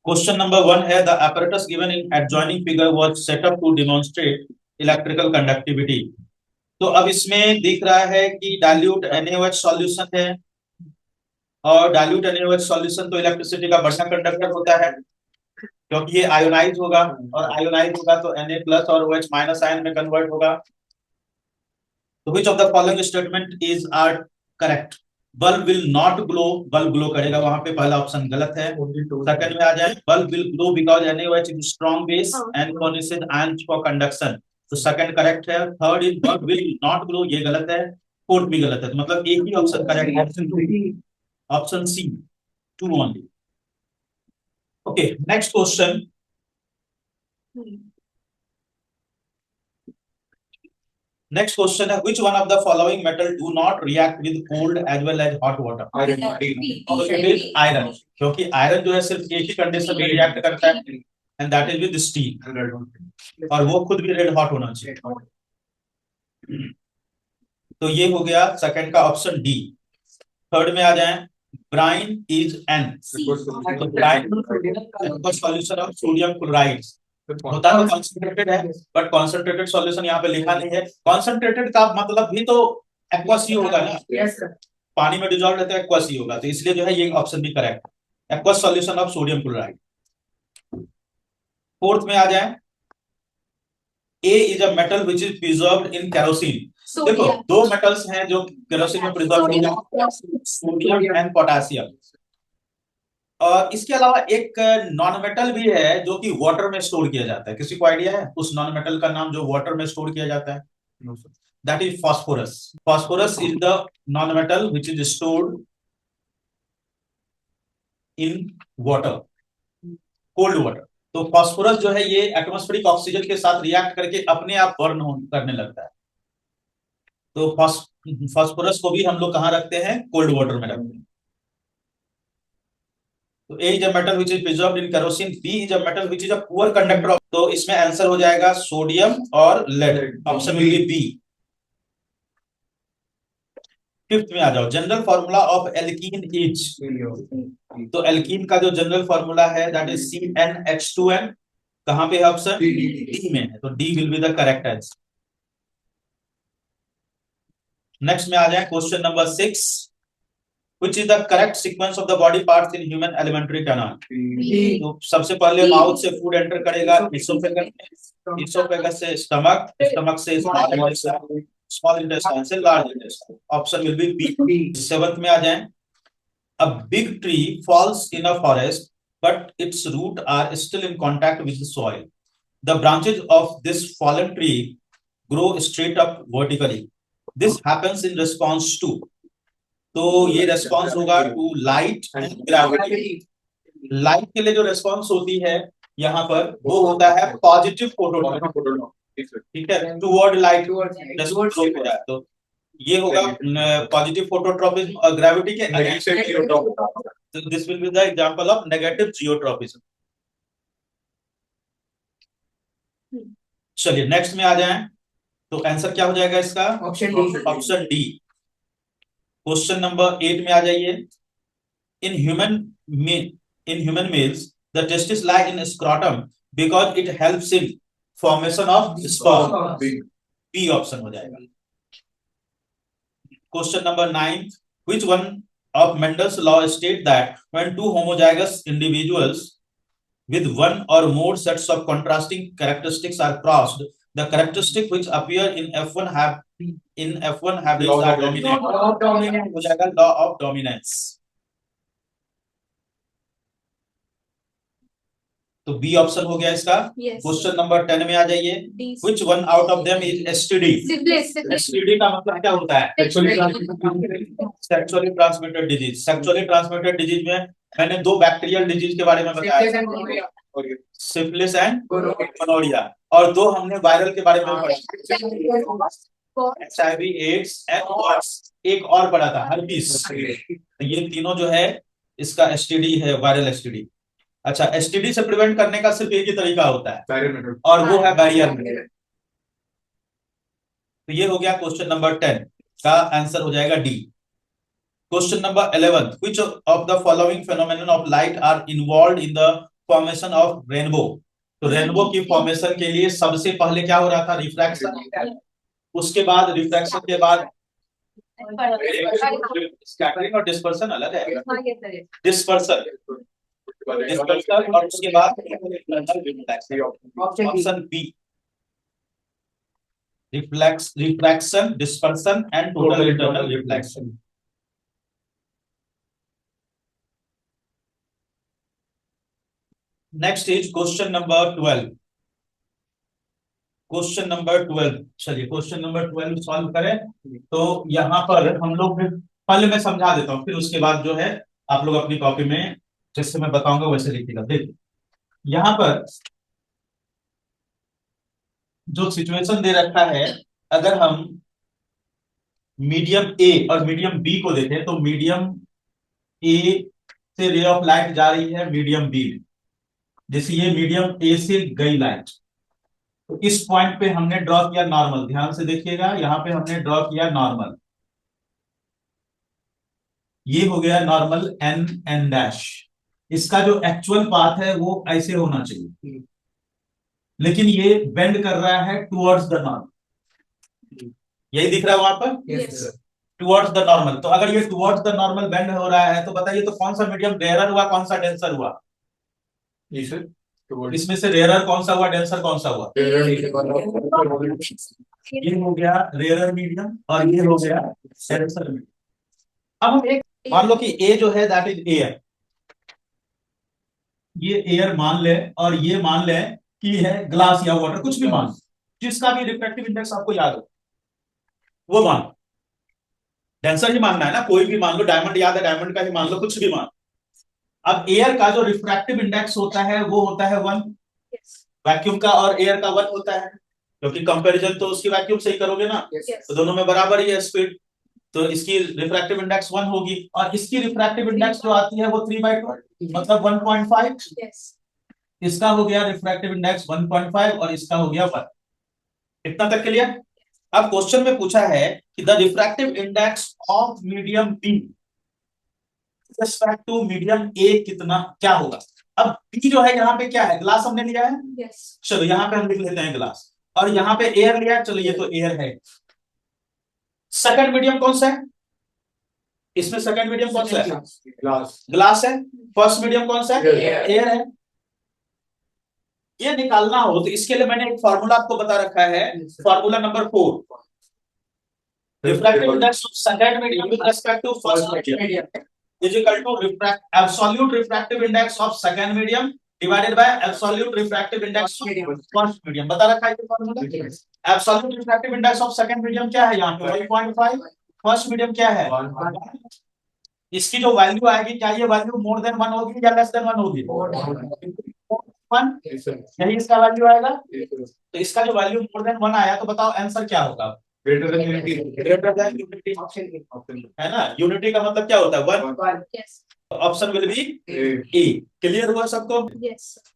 Question number 1 है the apparatus given in adjoining figure was set up to demonstrate electrical conductivity। तो अब इसमें दिख रहा है कि डाइल्यूट NaOH सॉल्यूशन है, और डाइल्यूट NaOH सॉल्यूशन तो इलेक्ट्रिसिटी का बढ़िया कंडक्टर होता है क्योंकि ये आयोनाइज होगा, और आयोनाइज होगा तो Na प्लस और OH माइनस आयन में कन्वर्ट होगा। तो which of the following statement is are correct? Bulb will not glow, bulb glow करेगा, वहां पे पहला ऑप्शन गलत है। सेकंड में आ जाए, bulb will glow because NaOH is strong base and furnishes ions for conduction, तो सेकंड करेक्ट है। Third is bulb will not glow, ये गलत है। फोर्थ भी गलत है, तो मतलब एक ही ऑप्शन करेक्ट है, option C, two only. Okay, next question. Next question है which one of the following metal do not react with cold as well as hot water? Iron. So it is iron, क्योंकि iron जो है सिर्फ एक ही condition में react करता है, and that is with steel, और वो खुद भी रेड हॉट होना चाहिए। तो ये हो गया सेकंड का ऑप्शन डी। थर्ड में आ जाए, ब्राइन इज एन, तो brine solution of sodium chloride होता है, कॉन्सेंट्रेटेड है, बट कॉन्सेंट्रेटेड सॉल्यूशन यहाँ पे लिखा नहीं है। कॉन्सेंट्रेटेड का मतलब भी तो एक्वस ही होगा ना, पानी में डिजॉल्व रहता है एक्वस ही होगा, तो इसलिए जो है ये ऑप्शन भी correct, aqueous solution of sodium chloride. Fourth में आ जाए, A is a metal which is preserved in kerosene. देखो दो मेटल्स हैं जो केरोसिन में प्रिजर्व होते हैं, सोडियम एंड पोटेशियम। और इसके अलावा एक नॉन मेटल भी है जो कि वाटर में स्टोर किया जाता है, किसी को आइडिया है उस नॉन मेटल का नाम जो वाटर में स्टोर किया जाता है? That is phosphorus. Phosphorus is the non metal which is stored in water, cold water. तो फास्फोरस जो है ये एटमॉस्फेरिक ऑक्सीजन के साथ रिएक्ट करके अपने आप बर्न करने लगता है। तो फास्फोरस को भी हम लोग कहां रखते हैं? कोल्ड वाटर में रखते हैं। तो A is a metal which is preserved in kerosene, B is a metal which is a poor conductor of, तो इसमें आंसर हो जाएगा सोडियम और lead, option will be B. Fifth में आ जाओ, general formula of alkene is, तो alkene का जो जनरल फार्मूला है दैट इज CnH2n, कहां पे है ऑप्शन? डी में है, तो D will be the correct answer. Next में आ जाए question number 6, which is the correct sequence of the body parts in human alimentary canal? तो सबसे पहले माउथ से फूड एंटर करेगा इसोफेगस से स्टमक, स्टमक से स्मॉल इंटेस्टाइन से large intestine, option will be B. Seventh में आ जाएं, a big tree falls in a forest but its roots are still in contact with the soil. The branches of this fallen tree grow straight up vertically. This happens in response to, तो ये response होगा to light and gravity. Light के लिए जो response होती है यहाँ पर वो होता है पॉजिटिव फोटोट्रॉपिज्म, ठीक है, टुवर्ड लाइट रेस्पॉन्स हो रहा है, तो ये होगा पॉजिटिव फोटोट्रॉपिज्म, और ग्रेविटी के अगेंस्ट जियोट्रॉपिज्म, तो this will be the example of negative geotropism. चलिए नेक्स्ट में आ जाएं, तो आंसर क्या हो जाएगा इसका? Option D. क्वेश्चन नंबर 8 में आ जाइए, in human mails the testis lie in scrotum because it helps in formation of sperm, B option हो जाएगा। Question number 9, which one of Mendel's law state that when two homozygous individuals with one or more sets of contrasting characteristics are crossed, the characteristic which appear in F1 habits are dominant, हो जाएगा law of dominance. तो B option हो गया इसका। Question number 10 में आ जाइए, which one out of them is STD? STD का मतलब क्या होता है? Sexually transmitted disease. Sexually transmitted disease में मैंने दो बैक्टीरियल डिजीज के बारे में बताया, सिफिलिस एंड गोनोरिया, और दो हमने वायरल के बारे में पढ़ा, HIV एड्स एंड एक और पढ़ा था हर्पीस। ये तीनों जो है इसका STD है, वायरल STD। अच्छा, STD से प्रिवेंट करने का सिर्फ एक ही तरीका होता है, और वो है बैरियर। तो ये हो गया क्वेश्चन नंबर 10 का आंसर हो जाएगा D. Question number 11, which of the following phenomenon of light are involved in the formation of rainbow. तो रेनबो की फॉर्मेशन के लिए सबसे पहले क्या हो रहा था, रिफ्रैक्शन, उसके बाद रिफ्रैक्शन के बाद स्कैटरिंग और डिस्पर्सन अलग है, डिस्पर्सन, डिस्पर्सन और उसके बाद option B, refraction, dispersion and total internal reflection. Next is question number 12। Question number 12, चलिए क्वेश्चन नंबर 12 सॉल्व करें। तो यहाँ पर हम लोग पहले मैं समझा देता हूँ, फिर उसके बाद जो है आप लोग अपनी कॉपी में जैसे मैं बताऊंगा वैसे लिखिएगा। देखिए यहाँ पर जो सिचुएशन दे रखा है, अगर हम मीडियम ए और मीडियम बी को देखें तो मीडियम ए से रे ऑफ लाइट जा रही है मीडियम बी में, जैसे ये मीडियम ए से गई लाइट, तो इस पॉइंट पे हमने ड्रॉ किया नॉर्मल, ध्यान से देखिएगा यहाँ पे हमने ड्रॉ किया नॉर्मल, ये हो गया नॉर्मल एन एन डैश। इसका जो एक्चुअल पाथ है वो ऐसे होना चाहिए, लेकिन ये बेंड कर रहा है टुवर्ड्स द नॉर्मल, यही दिख रहा है वहां पर, टुवर्ड्स द नॉर्मल। तो अगर ये टुवर्ड्स द नॉर्मल बेंड हो रहा है तो बताइए तो कौन सा मीडियम रेयरर हुआ, कौन सा डेंसर हुआ? इसमें से रेयरर कौन सा हुआ, डेंसर कौन सा हुआ? ये हो गया रेयरर मीडियम और ये हो गया डेंसर मीडियम। अब हम एक मान लो कि ए जो है दैट इज एयर, ये एयर मान ले और ये मान ले कि है ग्लास या वाटर, कुछ भी मान, जिसका भी रिफ्रैक्टिव इंडेक्स आपको याद हो वो मान, डेंसर ही मानना है ना, कोई भी मान लो, डायमंड याद है डायमंड का ही मान लो, कुछ भी मान। अब एयर का जो रिफ्रैक्टिव इंडेक्स होता है वो होता है 1, वैक्यूम का और एयर का 1 होता है, क्योंकि कंपैरिजन तो उसकी वैक्यूम से ही करोगे ना, तो दोनों में बराबर ही है स्पीड, तो इसकी रिफ्रैक्टिव इंडेक्स 1 होगी और इसकी रिफ्रैक्टिव इंडेक्स जो आती है वो 3/2 मतलब 1.5। इसका हो गया रिफ्रैक्टिव इंडेक्स 1.5 और इसका हो गया 1। इतना तक क्लियर? अब क्वेश्चन में पूछा है कि the refractive index of medium B respect to medium A कितना, क्या होगा? अब बी जो है यहाँ पे क्या है, ग्लास हमने लिया है, चलो यहाँ पे हम लिख लेते हैं ग्लास, और यहाँ पे एयर लिया, चलो ये तो एयर है। सेकंड मीडियम कौन सा है इसमें, सेकंड मीडियम कौन सा है? ग्लास है। फर्स्ट मीडियम कौन सा है? एयर है। ये निकालना हो तो इसके लिए मैंने एक फार्मूला आपको बता रखा है, formula number 4, refractive index of second medium with respect to first medium is equal to absolute refractive index of second medium divided by absolute refractive index of first medium। बता रखा है ये formula. absolute refractive index of second medium क्या है यहाँ पे 1.5, first medium क्या है 1। इसकी जो वैल्यू आएगी क्या ये वैल्यू मोर देन 1 होगी या लेस देन 1 होगी? 1, यही इसका वैल्यू आएगा। तो इसका जो वैल्यू मोर देन 1 आया तो बताओ आंसर क्या होगा? Greater than unity, greater than unity है ना, यूनिटी का मतलब क्या होता है 1। Option will be A. Clear हुआ सबको?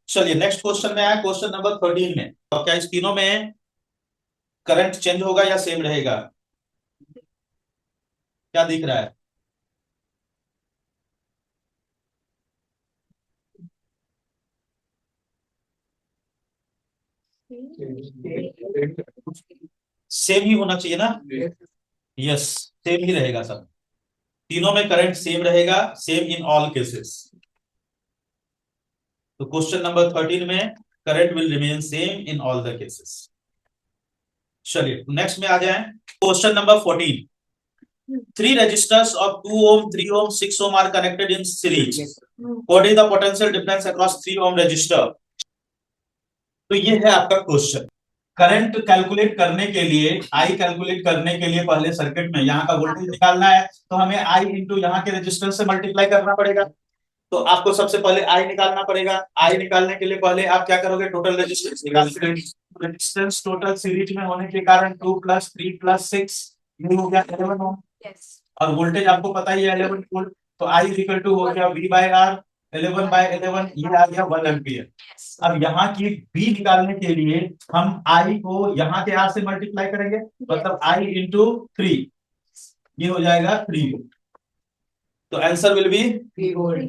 चलिए नेक्स्ट क्वेश्चन में आया, क्वेश्चन नंबर 13 में, तो क्या इस तीनों में करंट चेंज होगा या सेम रहेगा? क्या दिख रहा है? सेम ही होना चाहिए ना? यस, सेम ही रहेगा सब, तीनों में करंट सेम रहेगा, सेम इन ऑल केसेस। तो क्वेश्चन नंबर 13 में current will remain same in all the cases. चलिए नेक्स्ट में आ जाएं, question number 14। 3 resistors of 2 ohm, 3 ohm, 6 ohm are connected in series. What is the potential difference across 3 ohm resistor? तो ये है आपका क्वेश्चन। करंट कैलकुलेट करने के लिए, आई कैलकुलेट करने के लिए पहले सर्किट में यहाँ का वोल्टेज निकालना है, तो हमें आई इंटू यहाँ के रेजिस्टेंस से मल्टीप्लाई करना पड़ेगा। तो आपको सबसे पहले आई निकालना पड़ेगा। आई निकालने के लिए पहले आप क्या करोगे, टोटल रेजिस्टेंस निकालोगे। रेजिस्टेंस टोटल सीरीज में होने के कारण 2 + 3 + 6 ये हो गया 11 ओम। और वोल्टेज आपको पता ही है 11 वोल्ट, तो आई इक्वल टू हो गया V/R 11/11, ये आ गया 1 एम्पियर। अब यहाँ की बी निकालने के लिए हम आई को यहाँ के आर से मल्टीप्लाई करेंगे, मतलब आई इंटू 3, ये हो जाएगा 3 वोल्ट। तो answer will be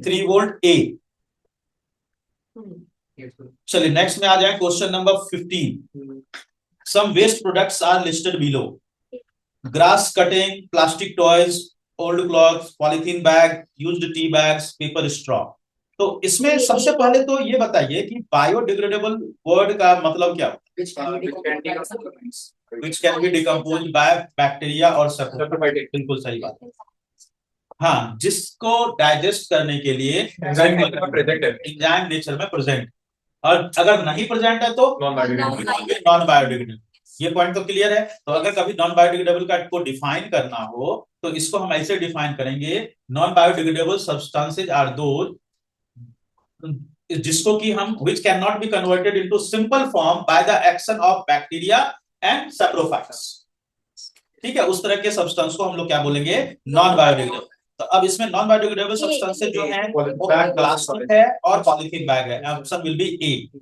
3 volt A. चलिए नेक्स्ट में आ जाए, question number 15। Some waste products are listed below. Grass cutting, plastic toys, old clothes, polythene bag, used tea bags, paper straw. तो इसमें सबसे पहले तो ये बताइए कि बायोडिग्रेडेबल वर्ड का मतलब क्या होता है? Which can be decompose by bacteria और सल्फोफाइटिक। बिल्कुल सही बात है। हाँ, जिसको डाइजेस्ट करने के लिए एंजाइम नेचर में प्रेजेंट, और अगर नहीं प्रेजेंट है तो नॉन बायोडिग्रेडेबल। ये पॉइंट तो क्लियर है। तो अगर कभी नॉन बायोडिग्रेडेबल का को डिफाइन करना हो तो इसको हम ऐसे डिफाइन करेंगे, non biodegradable substances are those जिसको कि हम which can not be converted into simple form by the action of bacteria and saprophytes. ठीक है, उस तरह के सब्सटेंस को हम लोग क्या बोलेंगे? Non biodegradable. तो अब इसमें नॉन बायोडिग्रेडेबल सब्सटेंसेस जो हैं वो प्लास्टिक है और पॉलीथीन बैग है। Option will be A.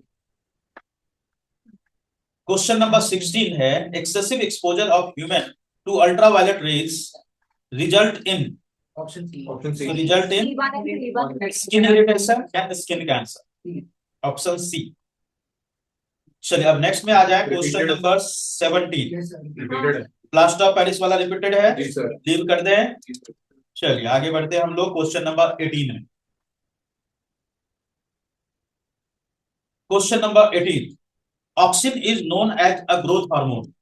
Question number 16 है, excessive exposure of human to ultraviolet rays result in, option C result in skin irritation and skin cancer. Option C. चलिए अब next में आ जाए, question number 17। Plaster of Paris वाला repeated है, leave कर दें। चलिए आगे बढ़ते हैं हम लोग क्वेश्चन नंबर 18 में। Question number 18, auxin is known as a growth hormone.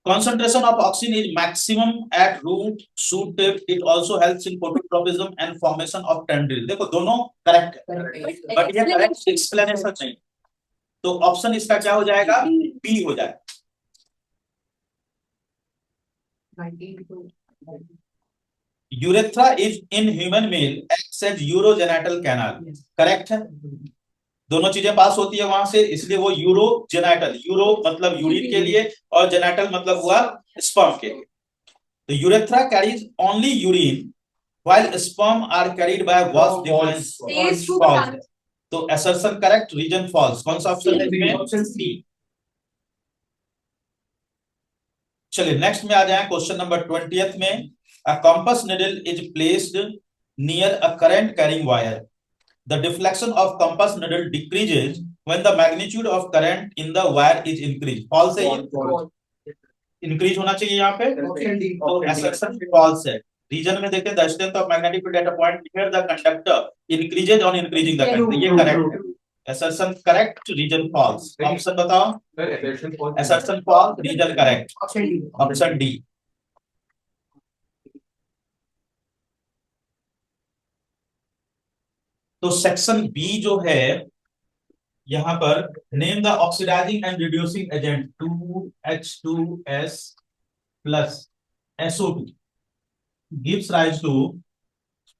Concentration of auxin is maximum at root shoot tip. It also helps in phototropism and formation of tendril. देखो दोनों करेक्ट है, बट ये correct explanation नहीं। तो option इसका क्या हो जाएगा? बी हो जाएगा। Urethra is in human male acts as urogenital canal. Correct है, दोनों चीजें पास होती है वहां से, इसलिए वो यूरोजेनाइटल, यूरो मतलब यूरिन के लिए और जेनाइटल मतलब हुआ स्पर्म के लिए। तो urethra carries only urine while sperm are carried by vas deferens. False. तो असर्शन करेक्ट, रीजन फॉल्स। कौन सा ऑप्शन है? Option C. चलिए नेक्स्ट में आ जाए, क्वेश्चन नंबर 20 में। A compass needle is placed near a current carrying wire. The deflection of compass needle decreases when the magnitude of current in the wire is increased. False है ये, increase होना चाहिए यहाँ पे। तो assertion false है। Reason में देखें, the strength of magnetic field at a point near the conductor increases on increasing the current। ये correct है। assertion correct, reason false। Option बताओ। assertion false, reason correct। Option D. तो section B जो है यहां पर, name the oxidising and reducing agent 2H2S plus SO2 gives rise to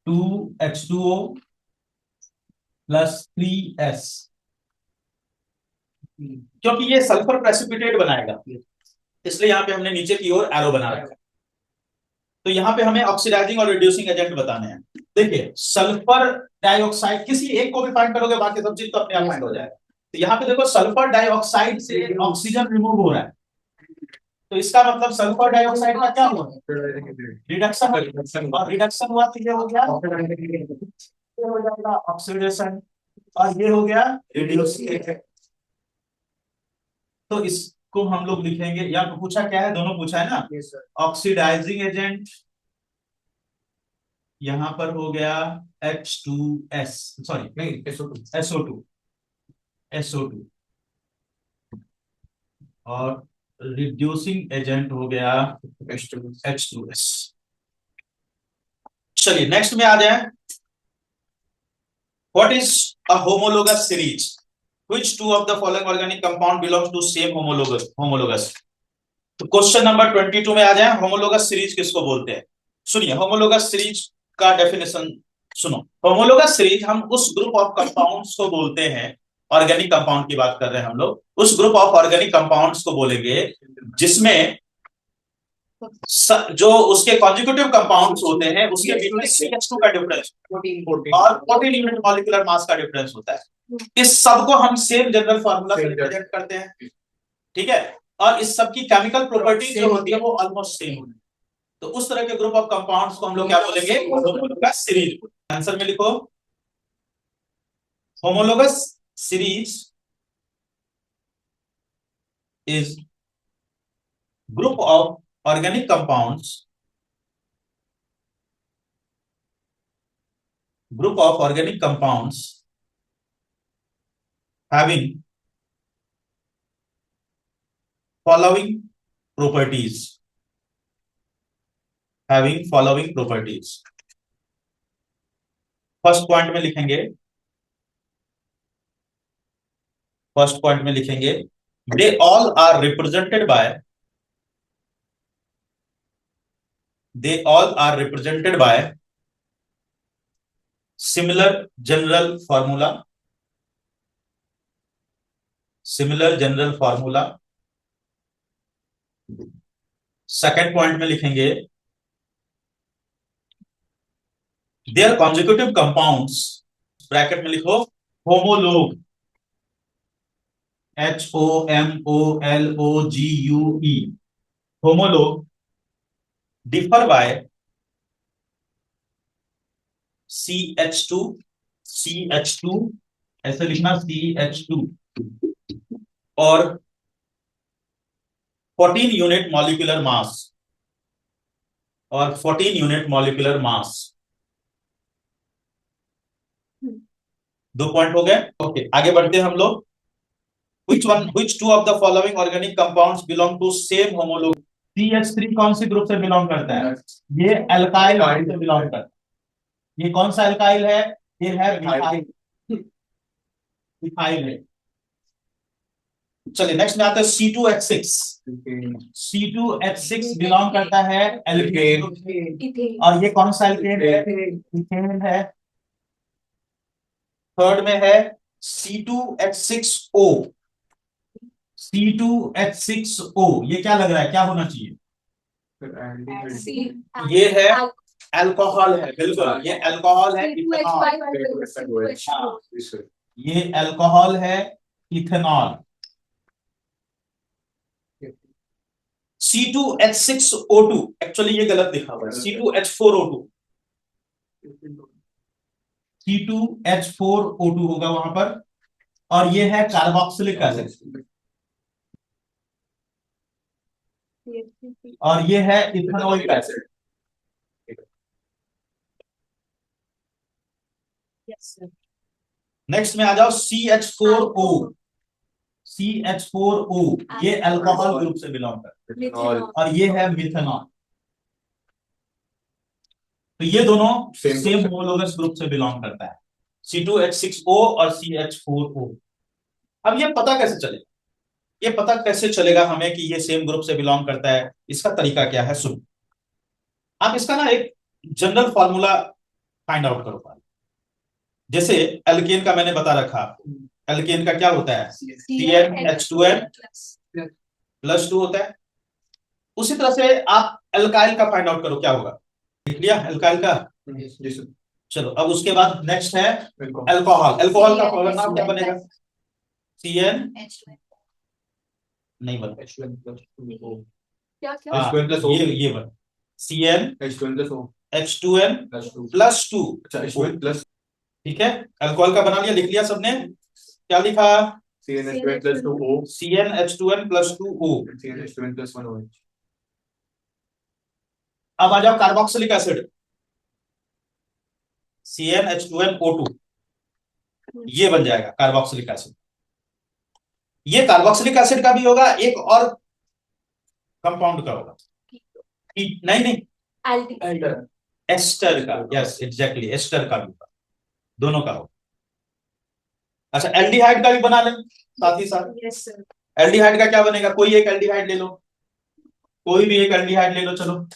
2H2O plus 3S। क्योंकि ये सल्फर प्रेसिपिटेट बनाएगा, इसलिए यहां पे हमने नीचे की ओर एरो बना रखा है। तो यहाँ पे हमें ऑक्सीडाइजिंग और रिड्यूसिंग एजेंट बताने हैं। देखिए सल्फर डाइऑक्साइड, किसी एक को भी फाइंड करोगे बाकी सब चीज तो अपने आप फाइंड हो जाएगा। तो यहाँ पे देखो सल्फर डाइऑक्साइड से ऑक्सीजन रिमूव हो रहा है, तो इसका मतलब सल्फर डाइऑक्साइड का क्या हुआ? रिडक्शन। और रिडक्शन हुआ तो ये हो गया, ये हो जाएगा ऑक्सीडेशन, और ये हो गया रिड्यूसिंग। तो इसको हम लोग लिखेंगे, या तो पूछा क्या है, दोनों पूछा है ना। ऑक्सीडाइजिंग एजेंट यहां पर हो गया H2S, सॉरी नहीं SO2 और रिड्यूसिंग एजेंट हो गया H2S। चलिए नेक्स्ट में आ जाए, what is a homologous series? Which two of the following organic compound belongs to same homologous. तो क्वेश्चन नंबर 22 में आ जाए, होमोलोगस सीरीज किसको बोलते हैं? सुनिए, होमोलोगस सीरीज का डेफिनेशन सुनो। होमोलोगस सीरीज हम उस ग्रुप ऑफ कंपाउंड्स को बोलते हैं, ऑर्गेनिक कंपाउंड की बात कर रहे हैं हम लोग, उस ग्रुप ऑफ ऑर्गेनिक कंपाउंड्स को बोलेंगे जिसमें जो उसके कॉन्जिक्यूटिव कंपाउंड्स होते हैं उसके बीच में CH2 का डिफरेंस और 14 यूनिट मॉलिक्यूलर मास का डिफरेंस होता है। इस सब को हम सेम जनरल फार्मूला से रिप्रेजेंट करते हैं, ठीक है। और इस सब की केमिकल प्रॉपर्टी जो होती है वो ऑलमोस्ट सेम होती है। तो उस तरह के ग्रुप ऑफ कंपाउंड्स को हम लोग क्या बोलेंगे? Homologous series. आंसर में लिखो homologous series is group of organic compounds, group of organic compounds having following properties, having following properties. First point में लिखेंगे, फर्स्ट पॉइंट में लिखेंगे they all are represented by, they all are represented by similar general formula, similar general formula. Second point में लिखेंगे there consecutive compounds, bracket में लिखो homologue, HOMOLOGUE, homologue differ by CH2, CH2 ऐसे लिखना CH2 और 14 unit molecular mass, और 14 unit molecular mass. दो point हो गए. ओके, आगे बढ़ते हैं हम लोग. which two of the following organic compounds belong to same homolog? CH3 कौन से ग्रुप से बिलोंग करता है? ये अल्काइल ग्रुप से बिलोंग करता है. ये कौन सा अल्काइल है? ये है मिथाइल, मिथाइल है. चलिए नेक्स्ट में आता है C2H6. C2H6 बिलोंग करता है एल्केन, और ये कौन सा एल्केन है? इथेन है. थर्ड में है C2H6O. C2H6O ये क्या लग रहा है, क्या होना चाहिए? ये है अल्कोहल है, बिल्कुल ये अल्कोहल है, इथेनॉल. ये अल्कोहल है, इथेनॉल. C2H6O2 एक्चुअली ये गलत लिखा हुआ है, C2H4O2, C2H4O2 होगा वहां पर. और ये है कार्बोक्सिलिक एसिड, और ये है इथेनॉइक एसिड. नेक्स्ट में आ जाओ CH4O. CH4O ये अल्कोहल ग्रुप से बिलोंग करता है, और ये है मिथेनॉल. तो ये दोनों सेम होमोलोगस ग्रुप से बिलोंग करता है, C2H6O और CH4O. अब ये पता कैसे चलेगा, ये पता कैसे चलेगा हमें कि ये सेम ग्रुप से बिलोंग करता है? इसका तरीका क्या है, सुन. आप इसका ना एक जनरल फॉर्मूला फाइंड आउट करो. जैसे एल्केन का मैंने बता रखा, एल्केन का क्या होता है? CnH2n +2 होता है. उसी तरह से आप एल्काइल का फाइंड आउट करो, क्या होगा? लिख लिया एल्काइल का. चलो अब उसके बाद नेक्स्ट है अल्कोहल. अल्कोहल का फॉर्मूला नाम क्या बनेगा? Cn नहीं बन, ये बन CnH2n +2. ठीक है, अल्कोहल का बना लिया, लिख लिया सबने. क्या लिखा? CnH2n +2O. अब आ जाओ कार्बोक्सिलिक एसिड, CnH2nO2, ये बन जाएगा कार्बोक्सिलिक एसिड. ये कार्बोक्सिलिक एसिड का भी होगा, एक और कंपाउंड का होगा. नहीं एस्टर का. यस एग्जैक्टली, एस्टर का भी होगा, दोनों का होगा. अच्छा, एल्डिहाइड का भी बना लें साथ ही साथ. एल्डिहाइड का क्या बनेगा? कोई एक एल्डिहाइड ले लो, कोई भी एक एल्डिहाइड ले लो. चलो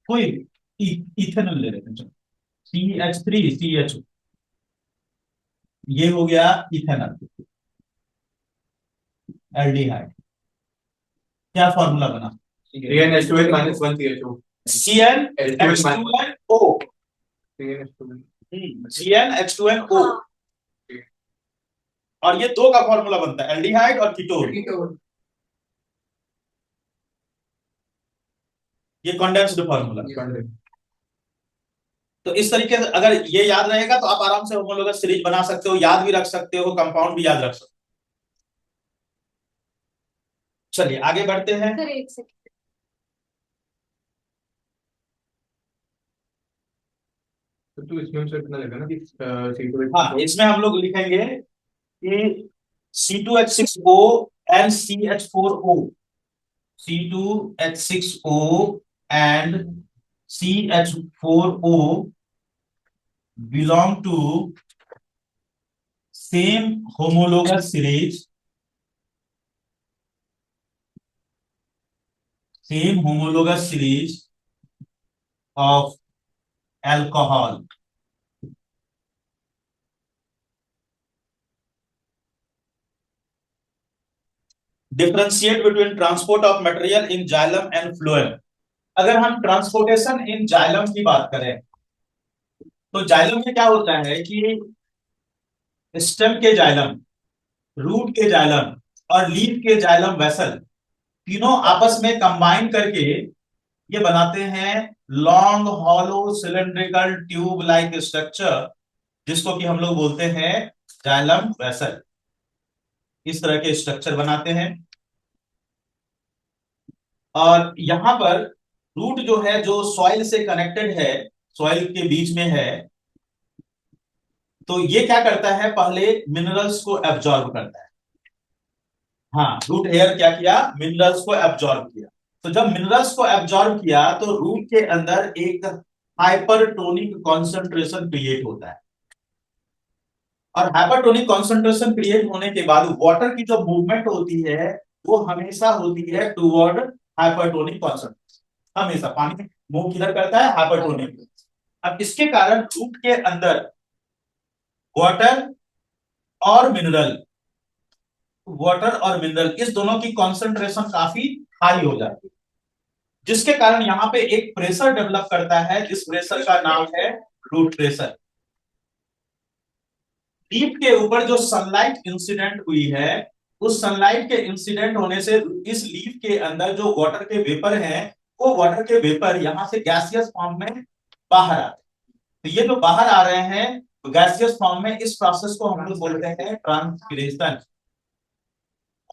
कोई इथेनॉल ले लेते हैं. चलो CH3CHO, ये हो गया इथेनॉल, एल्डिहाइड. क्या फॉर्मूला बना? CnH2n -1CHO. CnH2nO. CnH2nO. और ये दो का फॉर्मूला बनता है, एल्डिहाइड और कीटोन. ये कंडेंस्ड फॉर्मूला. तो इस तरीके से अगर ये याद रहेगा तो आप आराम से होमोलोगस सीरीज बना सकते हो, याद भी रख सकते हो, कंपाउंड भी याद रख सकते हो। चलिए आगे बढ़ते हैं। सर एक सेकंड। तो इसमें हम इतना लगा ना कि हाँ, इसमें हम लोग लिखेंगे कि C2H6O and CH4O, C2H6O and CH4O belong to same homologous series, same homologous series of alcohol. Differentiate between transport of material in xylem and phloem. अगर हम ट्रांसपोर्टेशन इन जाइलम की बात करें तो जाइलम में क्या होता है कि स्टेम के जाइलम, रूट के जाइलम और लीफ के जाइलम वेसल तीनों आपस में कंबाइन करके ये बनाते हैं long hollow cylindrical tube like structure, जिसको कि हम लोग बोलते हैं जाइलम वेसल। इस तरह के स्ट्रक्चर बनाते हैं। और यहां पर रूट जो है जो सॉइल से कनेक्टेड है, सॉइल के बीच में है, तो ये क्या करता है, पहले मिनरल्स को एब्जॉर्ब करता है। हाँ, रूट हेयर क्या किया, मिनरल्स को एब्जॉर्ब किया। तो जब मिनरल्स को एब्जॉर्ब किया तो रूट के अंदर एक हाइपरटोनिक कॉन्सेंट्रेशन क्रिएट होता है। और हाइपरटोनिक कॉन्सेंट्रेशन क्रिएट होने के बाद वाटर की जो मूवमेंट होती है वो हमेशा होती है टुवर्ड हाइपरटोनिक कॉन्सेंट्रेशन। हमेशा पानी मूव किधर करता है, हाइपरटोनिक। अब इसके कारण रूट के अंदर वाटर और मिनरल, वाटर और मिनरल इस दोनों की कॉन्सेंट्रेशन काफी हाई हो जाती है, जिसके कारण यहां पे एक प्रेशर डेवलप करता है, जिस प्रेशर का नाम है रूट प्रेशर। लीफ के ऊपर जो सनलाइट इंसिडेंट हुई है, उस सनलाइट के इंसिडेंट होने से इस लीफ के अंदर जो वाटर के वेपर हैं, वो वाटर के वेपर यहां से गैसियस फॉर्म में बाहर आते हैं। तो ये जो बाहर आ रहे हैं गैसियस फॉर्म में, इस प्रोसेस को हम लोग बोलते हैं ट्रांसपिरेशन।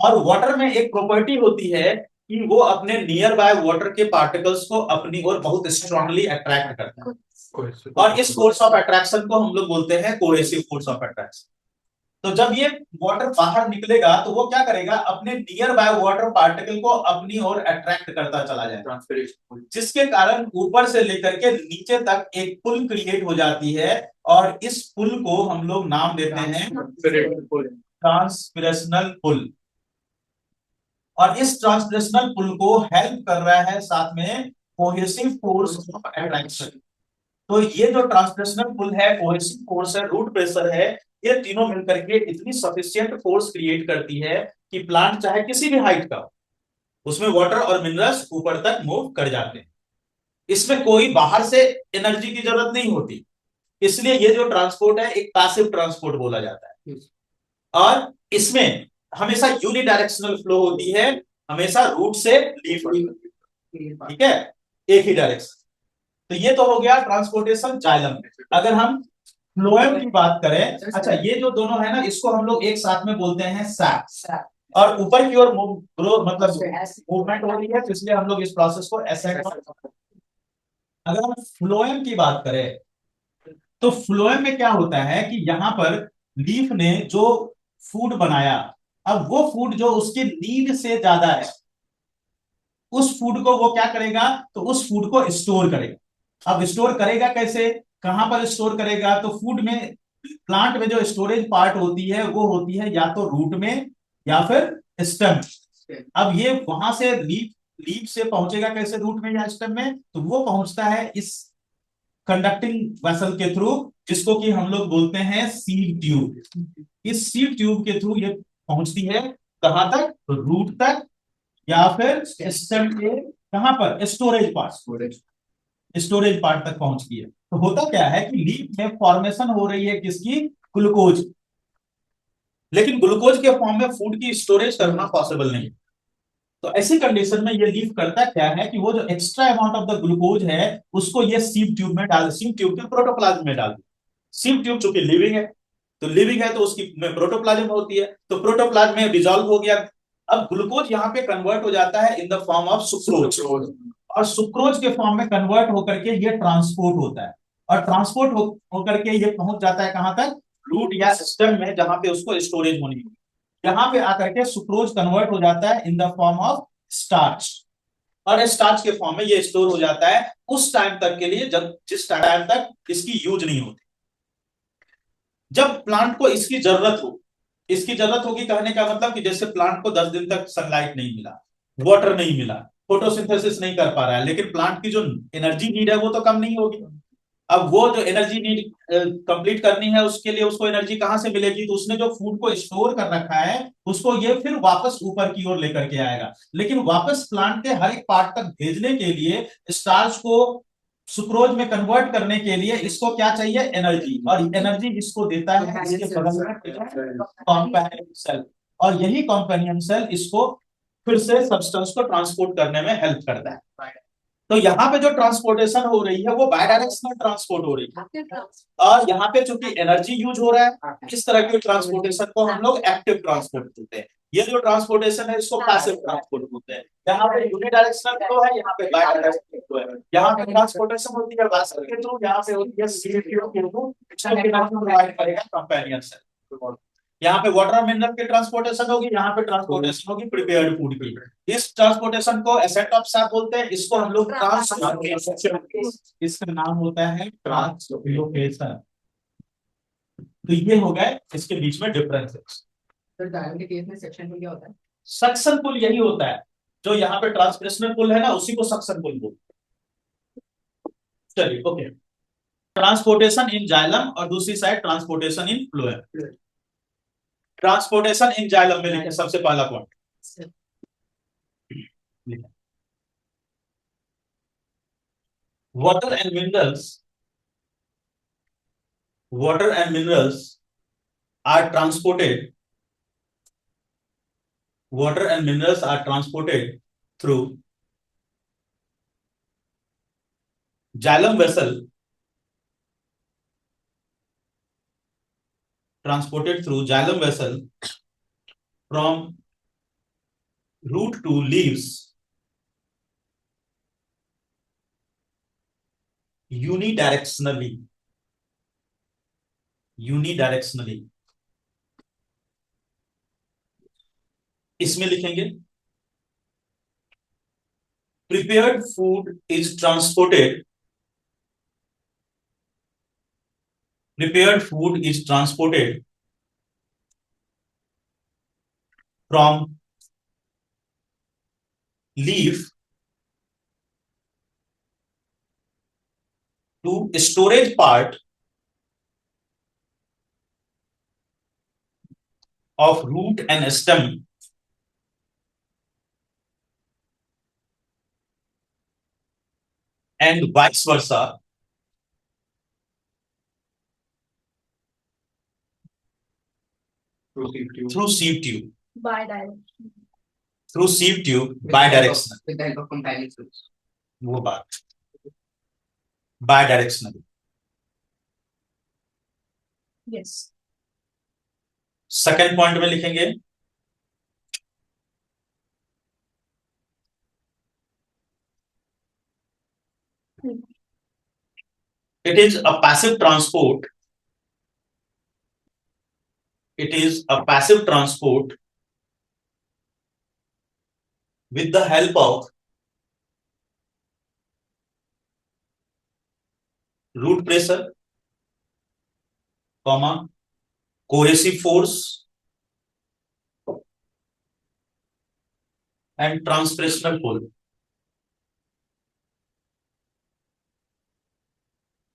और वाटर में एक प्रॉपर्टी होती है कि वो अपने नियर बाय वाटर के पार्टिकल्स को अपनी ओर बहुत स्ट्रांगली अट्रैक्ट करता है। और इस फोर्स ऑफ अट्रैक्शन को हम लोग बोलते हैं कोहेसिव फोर्स ऑफ अट्रैक्शन। तो जब ये वाटर बाहर निकलेगा तो वो क्या करेगा, अपने नियर बाय वाटर पार्टिकल को अपनी ओर अट्रैक्ट करता चला जाएगा, जिसके कारण ऊपर से लेकर के नीचे तक एक पुल क्रिएट हो जाती है। और इस पुल को हम लोग नाम देते हैं ट्रांसपिरेशनल पुल। और इस ट्रांसलेशनल पुल को हेल्प कर रहा है साथ में कोहेसिव फोर्स ऑफ अट्रैक्शन। तो ये जो ट्रांसलेशनल पुल है, कोहेसिव फोर्स है, रूट प्रेशर है, ये तीनों मिलकर के इतनी सफिशिएंट फोर्स क्रिएट करती है कि प्लांट चाहे किसी भी हाइट का, उसमें वाटर और मिनरल्स ऊपर तक मूव कर जाते हैं। इसमें कोई बाहर से एनर्जी की जरूरत नहीं होती, इसलिए ये जो ट्रांसपोर्ट है एक पैसिव ट्रांसपोर्ट बोला जाता है। और इसमें हमेशा यूनिडायरेक्शनल फ्लो होती है, हमेशा रूट से लीफ, ठीक है, एक ही डायरेक्शन। तो ये तो हो गया ट्रांसपोर्टेशन जाइलम। अगर हम फ्लोएम की बात करें, अच्छा ये जो दोनों है ना, इसको हम लोग एक साथ में बोलते हैं सैप। और ऊपर की ओर मतलब मूवमेंट हो रही है, तो इसलिए हम लोग इस प्रोसेस को एसेट। अगर हम फ्लोएम की बात करें तो फ्लोएम में क्या होता है कि यहां पर लीफ ने जो फूड बनाया, अब वो फूड जो उसकी नीड से ज्यादा है, उस फूड को वो क्या करेगा, तो उस फूड को स्टोर करेगा। अब स्टोर करेगा कैसे, कहां पर स्टोर करेगा, तो फूड में, प्लांट में जो स्टोरेज पार्ट होती है वो होती है या तो रूट में या फिर स्टेम। अब ये वहां से लीफ से पहुंचेगा कैसे, रूट में या स्टेम में, तो वो पहुंचता है इस कंडक्टिंग वेसल के थ्रू, जिसको कि हम लोग बोलते हैं सीड ट्यूब। इस सीड ट्यूब के थ्रू ये पहुंचती है कहां तक, रूट तक या फिर स्टेम के कहां पर, स्टोरेज पार्ट तक पहुंचती है। तो होता क्या है कि लीफ में फॉर्मेशन हो रही है किसकी, ग्लूकोज। लेकिन ग्लूकोज के फॉर्म में फूड की स्टोरेज करना पॉसिबल नहीं, तो ऐसी कंडीशन में ये लीफ करता क्या है कि वो जो extra amount of the glucose है उसको ये सीव ट्यूब में डाल, सीव ट्यूब के प्रोटोप्लाज्म में डाल। सीव ट्यूब चूंकि लिविंग है, तो लिविंग है तो उसकी में प्रोटोप्लाज्म होती है, तो प्रोटोप्लाज्म में डिसॉल्व हो गया। अब ग्लूकोज यहाँ पे कन्वर्ट हो जाता है in the form of sucrose, और सुक्रोज के फॉर्म में कन्वर्ट होकर के ये ट्रांसपोर्ट होता है, और ट्रांसपोर्ट होकर के ये पहुंच जाता है कहां तक, रूट या स्टेम में, जहां पे उसको स्टोरेज होनी है। यहाँ पे आकर के सुक्रोज कन्वर्ट हो जाता है in the form of starch, और स्टार्च के फॉर्म में ये स्टोर हो जाता है उस टाइम तक के लिए जब जिस टाइम तक इसकी यूज नहीं होती। जब प्लांट को इसकी जरूरत हो, इसकी जरूरत होगी कहने का मतलब कि जैसे प्लांट को 10 दिन तक सनलाइट नहीं मिला, वाटर नहीं मिला, फोटोसिंथेसिस नहीं कर पा रहा है, लेकिन प्लांट की जो एनर्जी नीड है वो तो कम नहीं होगी। अब वो जो एनर्जी नीड कंप्लीट करनी है उसके लिए उसको एनर्जी कहां से मिलेगी, तो उसने जो फूड को स्टोर कर रखा है उसको ये फिर वापस ऊपर की ओर लेकर के आएगा। लेकिन वापस प्लांट के हर एक पार्ट तक भेजने के लिए, स्टार्च को सुक्रोज में कन्वर्ट करने के लिए इसको क्या चाहिए, एनर्जी, और एनर्जी इसको देता है इसके बगल में कॉम्पेनियन सेल, और यही कॉम्पेनियन सेल इसको फिर से सब्सटेंस को ट्रांसपोर्ट करने में हेल्प करता है। तो यहाँ पे जो ट्रांसपोर्टेशन हो रही है वो बायडायरेक्शनल ट्रांसपोर्ट हो रही है, और यहाँ पे चूंकि एनर्जी यूज हो रहा है, इस तरह के ट्रांसपोर्टेशन को हम लोग एक्टिव ट्रांसपोर्ट बोलते हैं। ये जो ट्रांसपोर्टेशन है इसको पैसिव ट्रांसपोर्ट बोलते हैं। यहाँ पे यूनिडायरेक्शनल फ्लो है, यहाँ पे बायडायरेक्शनल फ्लो है। यहाँ पे ट्रांसपोर्टेशन होती है वास्कुलर के थ्रू, यहाँ पे होती है सीवीपीओ के थ्रू, इसको प्रोवाइड करेगा कंपेनियन सेल। यहाँ पे वाटर और मिनरल की ट्रांसपोर्टेशन होगी, यहाँ पे ट्रांसपोर्टेशन होगी प्रिपेयर्ड फूड की। इस ट्रांसपोर्टेशन को एसेट ऑफ सैप बोलते हैं, इसको हम लोग ट्रांसलोकेशन, इसका नाम होता है ट्रांसलोकेशन। तो ये हो गए इसके बीच में डिफरेंसेस। सर डायल के केस में सेक्शन पुल क्या होता है? सक्शन पुल यही होता है, जो यहाँ पे ट्रांसप्रेशनल पुल है ना उसी को सक्शन पुल बोलते हैं। चलिए ओके, ट्रांसपोर्टेशन इन जाइलम और दूसरी साइड ट्रांसपोर्टेशन इन फ्लोएम। ट्रांसपोर्टेशन इन जाइलम में लिखे सबसे पहला point, water and minerals, water and minerals are transported, water and minerals are transported through xylem vessel, transported through xylem vessel from root to leaves unidirectionally, unidirectionally। इसमें लिखेंगे prepared food is transported, prepared food is transported from leaf to storage part of root and stem and vice versa through sieve tube, Bidirectional. through sieve tube bidirectional। With the help of companion cells. वो बात bidirectional। Yes. Second point में लिखेंगे it is a passive transport, it is a passive transport with the help of root pressure, comma, cohesive force and transpressional pull,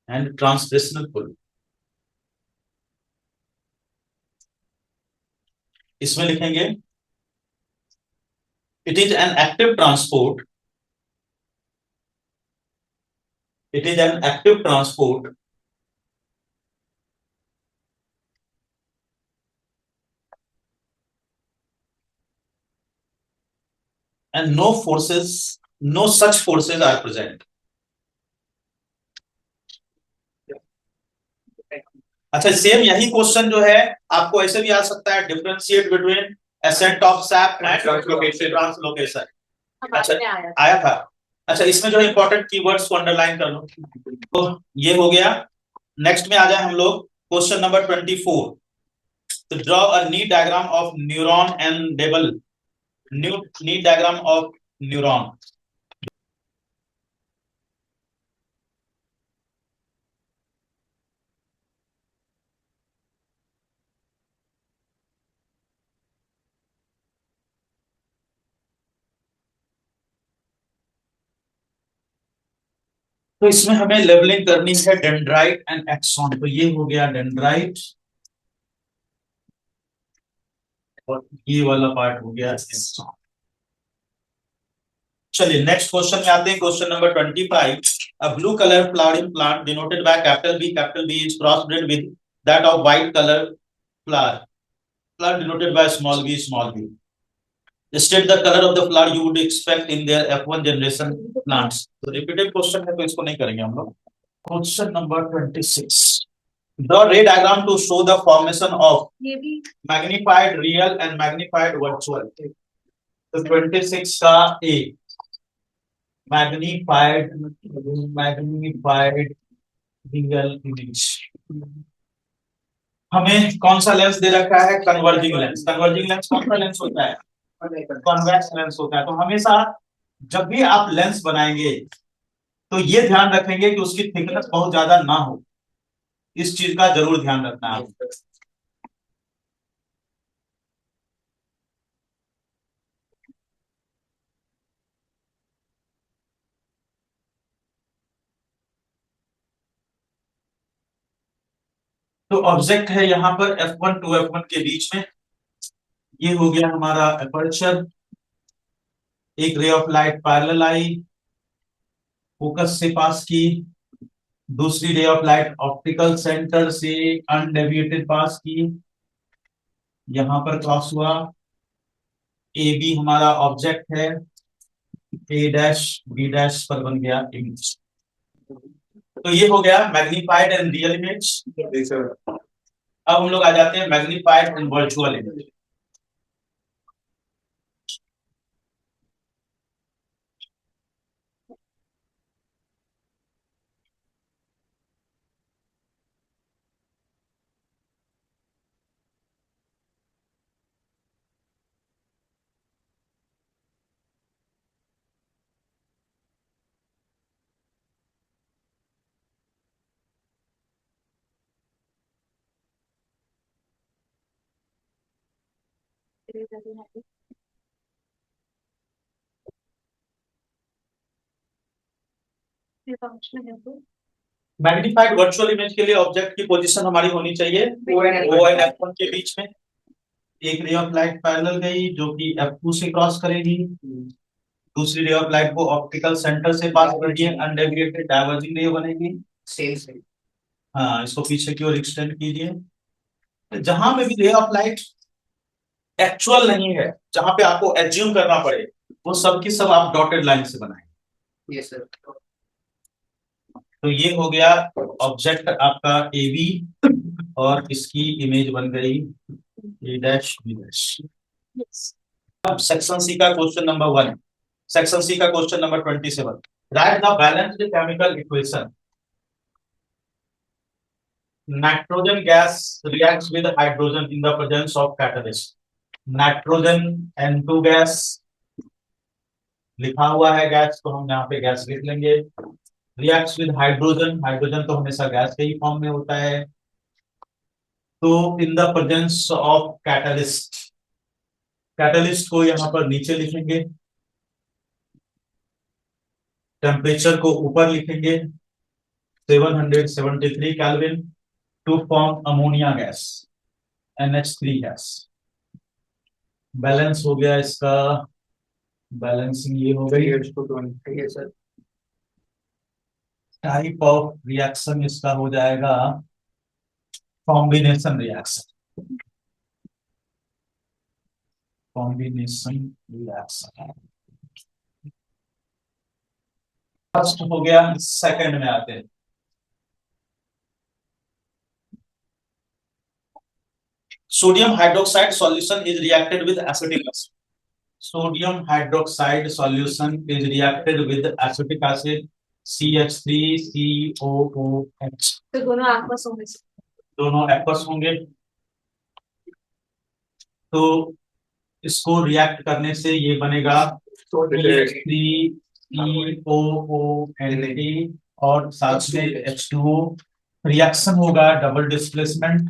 and transpressional pull। इसमें लिखेंगे it is an active transport, it is an active transport and no such forces are present. अच्छा, same यही question जो है आपको ऐसे भी आ सकता है, differentiate between ascent of SAP and translocation. अच्छा, आया था। अच्छा, इसमें जो इंपॉर्टेंट कीवर्ड्स को अंडरलाइन कर लो। तो ये हो गया। नेक्स्ट में आ जाए हम लोग क्वेश्चन नंबर 24। तो draw a neat diagram of neuron and devil NEET diagram of neuron. तो इसमें हमें लेबलिंग करनी है डेंड्राइट एंड एक्सॉन। तो ये हो गया डेंड्राइट और ये वाला पार्ट हो गया एक्सॉन। चलिए नेक्स्ट क्वेश्चन में आते हैं। Question number 25। A blue colour flowering plant denoted by capital B is crossbred with that of white colour flower denoted by small b। State the color of the flower you would expect in their F1 generation plants. तो repeated question है तो इसको नहीं करेंगे हम लोग। Question number 26। Draw ray diagram to show the formation of magnified real and magnified virtual. तो 26 का A मैग्नीफाइड रियल इमेज। हमें कौन सा लेंस दे रखा है? Converging lens. कन्वर्जिंग लेंस कौन सा लेंस होता है? कॉन्वेक्स लेंस होता है। तो हमेशा जब भी आप लेंस बनाएंगे तो ये ध्यान रखेंगे कि उसकी थिकनेस बहुत ज्यादा ना हो। इस चीज का जरूर ध्यान रखना है। तो ऑब्जेक्ट है यहाँ पर F1 टू F1 के बीच में। ये हो गया हमारा अपर्चर। एक ray of light parallel I, focus से पास की। दूसरी ray of light optical centre से अनडेविएटेड पास की, यहां पर क्रॉस हुआ। ए बी हमारा ऑब्जेक्ट है, ए डैश बी डैश पर बन गया इमेज। तो ये हो गया मैग्नीफाइड एंड रियल इमेज। अब हम लोग आ जाते हैं magnified and virtual image. Magnified virtual image के लिए ऑब्जेक्ट की पोजीशन हमारी होनी चाहिए O एंड F1 के बीच में। एक रे ऑफ लाइट पैरेलल गई जो कि F2 से क्रॉस करेगी। दूसरी रे ऑफ लाइट को ऑप्टिकल सेंटर से पास करेगी, अनडेविएटेड डाइवर्जिंग रे बनेगी। हाँ, इसको पीछे की ओर एक्सटेंड कीजिए। जहां पे भी रे ऑफ लाइट एक्चुअल नहीं है, जहां पे आपको एज्यूम करना पड़े, वो सब की सब आप डॉटेड लाइन से बनाएंगे। Yes sir. तो ये हो गया ऑब्जेक्ट आपका ए बी और इसकी इमेज बन गई ए डैश बी डैश। अब सेक्शन सी का क्वेश्चन नंबर 1। सेक्शन सी का question number 27। Right the balanced chemical equation. Nitrogen gas reacts with hydrogen in the presence of catalyst. Nitrogen N2 gas लिखा हुआ है गैस, तो हम यहाँ पे गैस लिख लेंगे। रिएक्ट्स विद हाइड्रोजन, हाइड्रोजन तो हमेशा गैस के ही फॉर्म में होता है। तो in the presence of catalyst, catalyst को यहाँ पर नीचे लिखेंगे, टेम्परेचर को ऊपर लिखेंगे 773 kelvin to form ammonia gas NH3 gas. Balance हो गया इसका, बैलेंसिंग ये हो गई। टाइप ऑफ रिएक्शन इसका हो जाएगा combination reaction. Combination reaction first हो गया, सेकंड में आते हैं। Sodium hydroxide solution is reacted with acetic acid. Sodium hydroxide solution is reacted with acetic acid CH3COOH। तो दोनों आपस होंगे। दोनों aqueous होंगे। तो इसको रिएक्ट करने से ये बनेगा CH3COONT और साथ में H2O। रिएक्शन होगा डबल डिस्प्लेसमेंट,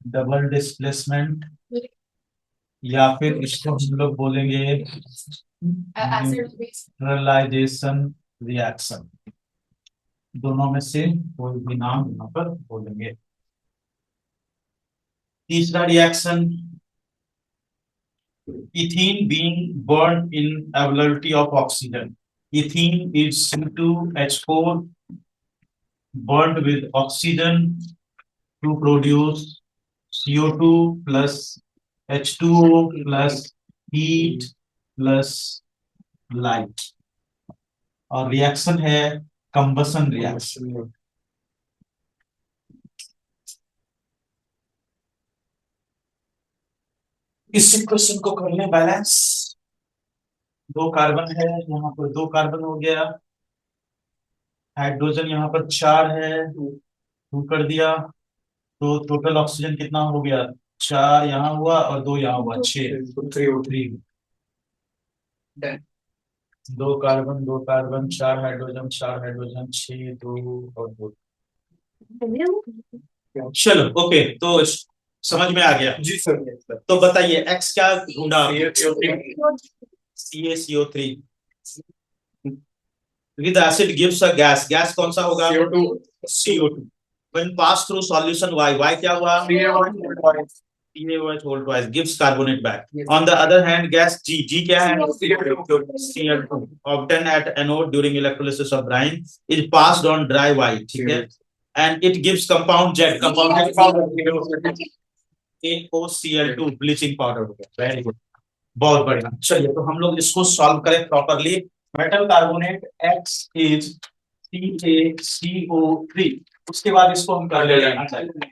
डबल डिस्प्लेसमेंट, या फिर इसको हम लोग बोलेंगे न्यूट्रलाइजेशन रिएक्शन। दोनों में से कोई भी नाम यहाँ पर बोलेंगे। तीसरा reaction, ethene being burn in availability of oxygen. Ethene is C2H4 burned with oxygen to produce CO2 plus H2O plus heat plus light। और रिएक्शन है कंबसन रिएक्शन। इस इक्वेशन को कर लें बैलेंस। दो कार्बन है, यहाँ पर दो कार्बन हो गया, हाइड्रोजन यहाँ पर 4 है, 2 कर दिया, तो टोटल ऑक्सीजन कितना हो गया, 4 यहाँ हुआ और 2 यहाँ हुआ, 6। 3 दो कार्बन, 2 कार्बन, 4 हाइड्रोजन, 4 हाइड्रोजन, 6, 2 और 2। चलो ओके, तो समझ में आ गया जी सर। तो बताइए एक्स क्या ढूंढा, CaCO3 with acid gives a gas। Gas कौन सा होगा, CO2। when pass through solution y क्या हुआ, CaOH whole twice gives carbonate back। on the other hand gas G क्या है, Cl2 obtained at anode during electrolysis of brine is passed on dry y, ठीक है, and it gives compound Z। compound AOCl2 bleaching powder हो गया। Very good, बहुत बढ़िया। चलिए तो हम लोग इसको सॉल्व करें properly. Metal carbonate X is CaCO3। उसके बाद इसको हम कर ले जाएंगे।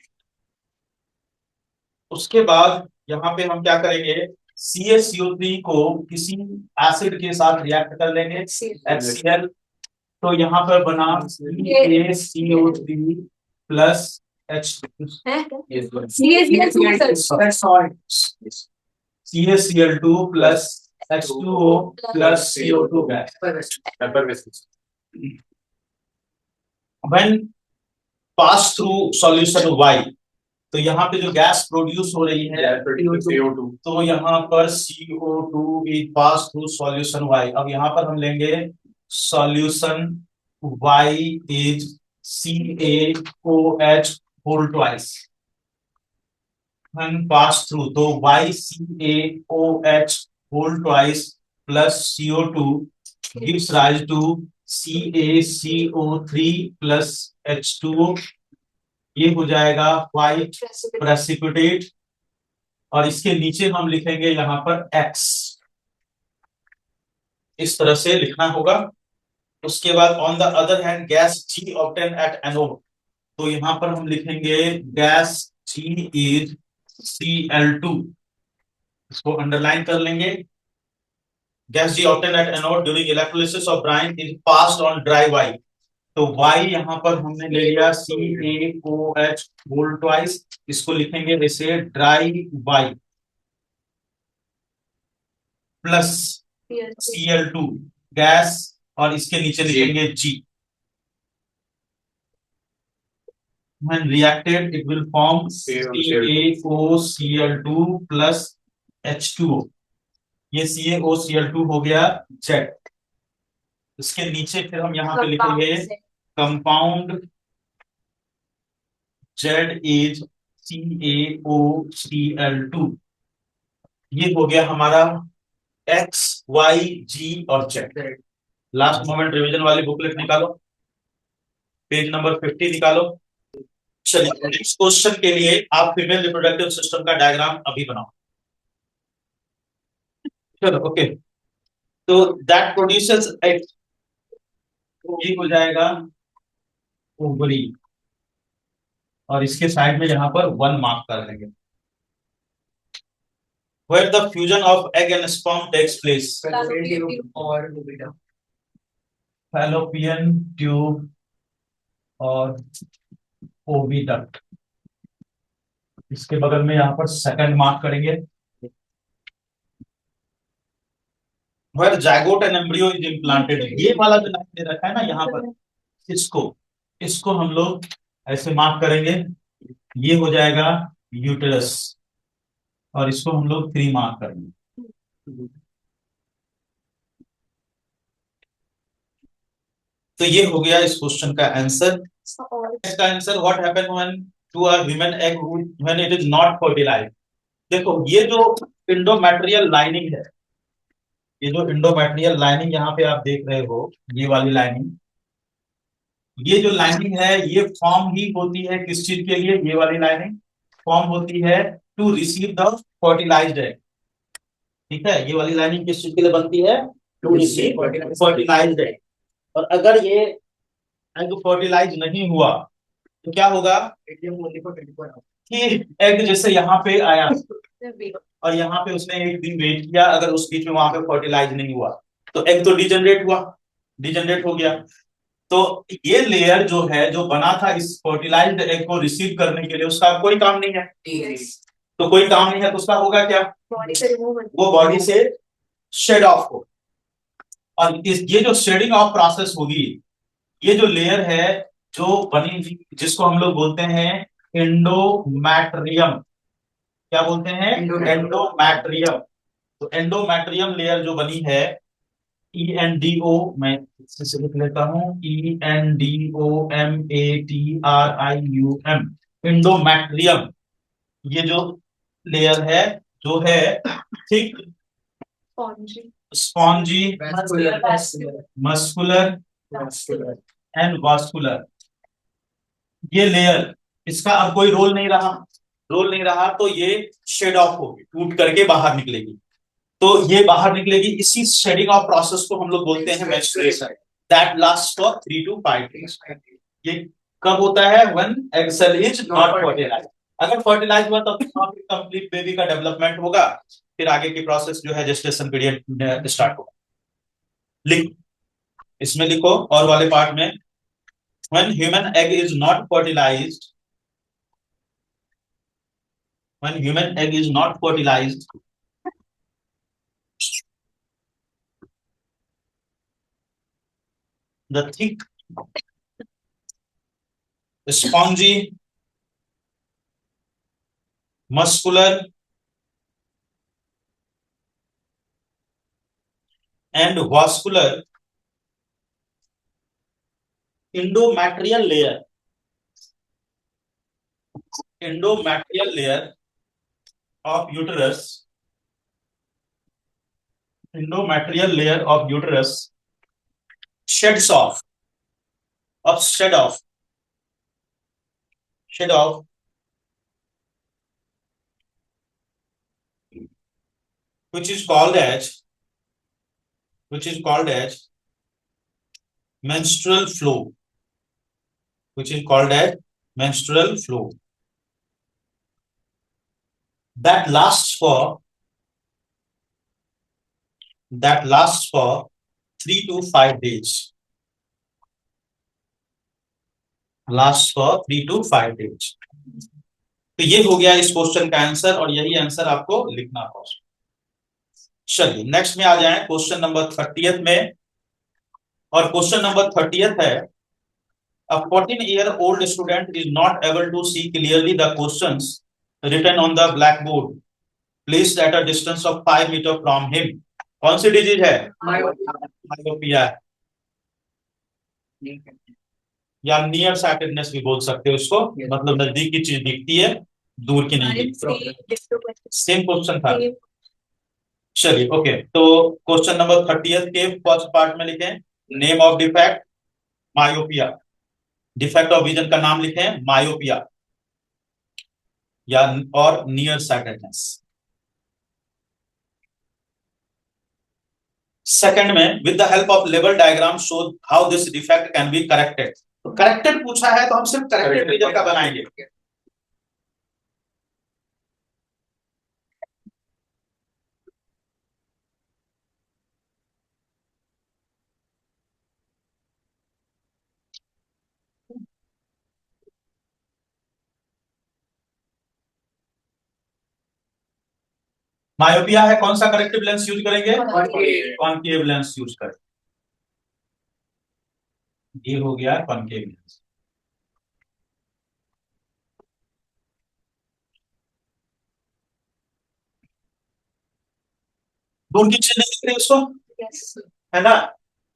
उसके बाद यहाँ पे हम क्या करेंगे, CaCO3 को किसी एसिड के साथ रिएक्ट कर लेंगे, HCl। तो यहाँ पर बना CaCO3 plus CaCl2 plus H2O plus CO2 gas. When pass through solution Y, तो यहाँ पे जो गैस प्रोड्यूस हो रही है CO2, तो यहाँ पर CO2 is pass through solution Y। अब यहाँ पर हम लेंगे solution Y is CaOH whole twice। when pass through, तो YCaOH whole twice plus CO2 gives rise to CaCO3 plus H2O। ये हो जाएगा व्हाइट प्रेसिपिटेट, और इसके नीचे हम लिखेंगे यहाँ पर X। इस तरह से लिखना होगा। उसके बाद on the other hand gas G obtain at anode, तो यहाँ पर हम लिखेंगे गैस G इज Cl2। इसको अंडरलाइन कर लेंगे। Gas G obtain at anode during electrolysis of Bryan is passed on dry Y। तो Y यहाँ पर हमने ले लिया CaOH होल ट्वाइस, इसको लिखेंगे जैसे dry Y plus Cl2 gas, और इसके नीचे लिखेंगे G। When reacted it will form CaOCl2 plus H2O। ये CaOCl2 हो गया Z। इसके नीचे फिर हम यहाँ पे लिखेंगे कंपाउंड Z इज CaOCl2। ये हो गया हमारा X, Y, G और Z। लास्ट मोमेंट रिवीजन वाली बुकलेट निकालो, पेज नंबर 50 निकालो। चलिए नेक्स्ट क्वेश्चन के लिए आप फीमेल रिप्रोडक्टिव सिस्टम का डायग्राम अभी बनाओ। चलो ओके। तो दैट प्रोड्यूसेस एग, ये हो जाएगा ओवरी, और इसके साइड में यहाँ पर 1 मार्क कर लेंगे। Where the fusion of egg and sperm takes place? और बेटा फैलोपियन ट्यूब और ओविडक्ट। इसके बगल में यहाँ पर सेकंड मार्क करेंगे। Where zygote and embryo is implanted, ये वाला जो लाइन दे रखा है ना यहाँ पर, इसको इसको हम लोग ऐसे मार्क करेंगे, ये हो जाएगा यूटेरस, और इसको हम लोग 3 मार्क करेंगे। तो ये हो गया इस क्वेश्चन का आंसर। इसका answer what happen when to a human egg when it is not fertilised. देखो ये जो इंडोमेट्रियल लाइनिंग है, ये जो इंडोमेट्रियल लाइनिंग यहाँ पे आप देख रहे हो, ये वाली लाइनिंग, ये जो लाइनिंग है ये फॉर्म ही होती है किस चीज के लिए? ये वाली लाइनिंग फॉर्म होती है to receive the fertilised egg. ठीक है, ये वाली लाइनिंग किस चीज के लिए बनती है? To receive fertilised egg. और अगर ये एग फर्टिलाइज नहीं हुआ तो क्या होगा कि एग जैसे यहाँ पे आया और यहाँ पे उसने एक दिन वेट किया, अगर उस बीच में वहां पे फर्टिलाइज नहीं हुआ तो एग तो डिजनरेट हुआ, डिजनरेट हो गया। तो ये लेयर जो है, जो बना था इस फर्टिलाइज्ड एग को रिसीव करने के लिए, उसका कोई काम नहीं है। तो कोई काम नहीं है तो उसका होगा क्या? वो बॉडी से शेड ऑफ हो, और ये जो शेडिंग ऑफ प्रोसेस होगी, ये जो लेयर है जो बनी, जिसको हम लोग बोलते हैं एंडोमैट्रियम। क्या बोलते हैं? एंडोमैट्रियम। तो एंडोमैट्रियम लेयर जो बनी है, ENDO, मैं इससे लिख लेता हूं, ENDOMATRIUM, एंडोमैट्रियम। ये जो लेयर है, जो है thick, spongy, muscular and vascular, ये लेयर, इसका अब कोई रोल नहीं रहा। रोल नहीं रहा तो ये शेड ऑफ होगी, टूट करके बाहर निकलेगी। तो ये बाहर निकलेगी, इसी शेडिंग ऑफ प्रोसेस को हम लोग बोलते हैं menstruation. That last for 3 to 5 days। ये कब होता है? When egg cell is not fertilised. अगर फर्टिलाइज हुआ तब कंप्लीट बेबी का डेवलपमेंट होगा, फिर आगे की प्रोसेस जो है जेस्टेशन पीरियड स्टार्ट होगा। लिख, इसमें लिखो और वाले पार्ट में, when human egg is not fertilized, when human egg is not fertilized, the thick, spongy, muscular and vascular endometrial layer, endometrial layer of uterus, endometrial layer of uterus sheds off, of shed off, shed off, which is called as, which is called as menstrual flow, which is called as menstrual flow, that lasts for, that lasts for 3 to 5 days, lasts for 3 to 5 days। तो ये हो गया इस question का answer, और यही answer आपको लिखना होगा। चलिए नेक्स्ट में आ जाएं क्वेश्चन नंबर 30th में, और क्वेश्चन नंबर 30th है, a 14-year-old student is not able to see clearly the questions written on the blackboard placed at a distance of 5 meters from him। कौन सी डिजीज है? Myopia, या near sightedness भी बोल सकते हो इसको, मतलब नजदीक की चीज दिखती है, दूर की नहीं दिखती। सेम क्वेश्चन था। चलिए ओके, तो क्वेश्चन नंबर 30th के फर्स्ट पार्ट में लिखें name of defect myopia, defect of vision का नाम लिखें मायोपिया या और नियर साइटेडनेस। सेकंड में with the help of level diagram show how this defect can be corrected. तो करेक्टेड पूछा है तो हम सिर्फ करेक्टेड रीजन का बनाएंगे। मायोपिया है, कौन सा करेक्टिव लेंस यूज करेंगे? कॉन्केव लेंस यूज करेंगे। ये हो गया कॉन्केव लेंस। दूर की चीज नहीं दिख रही उसको, है ना?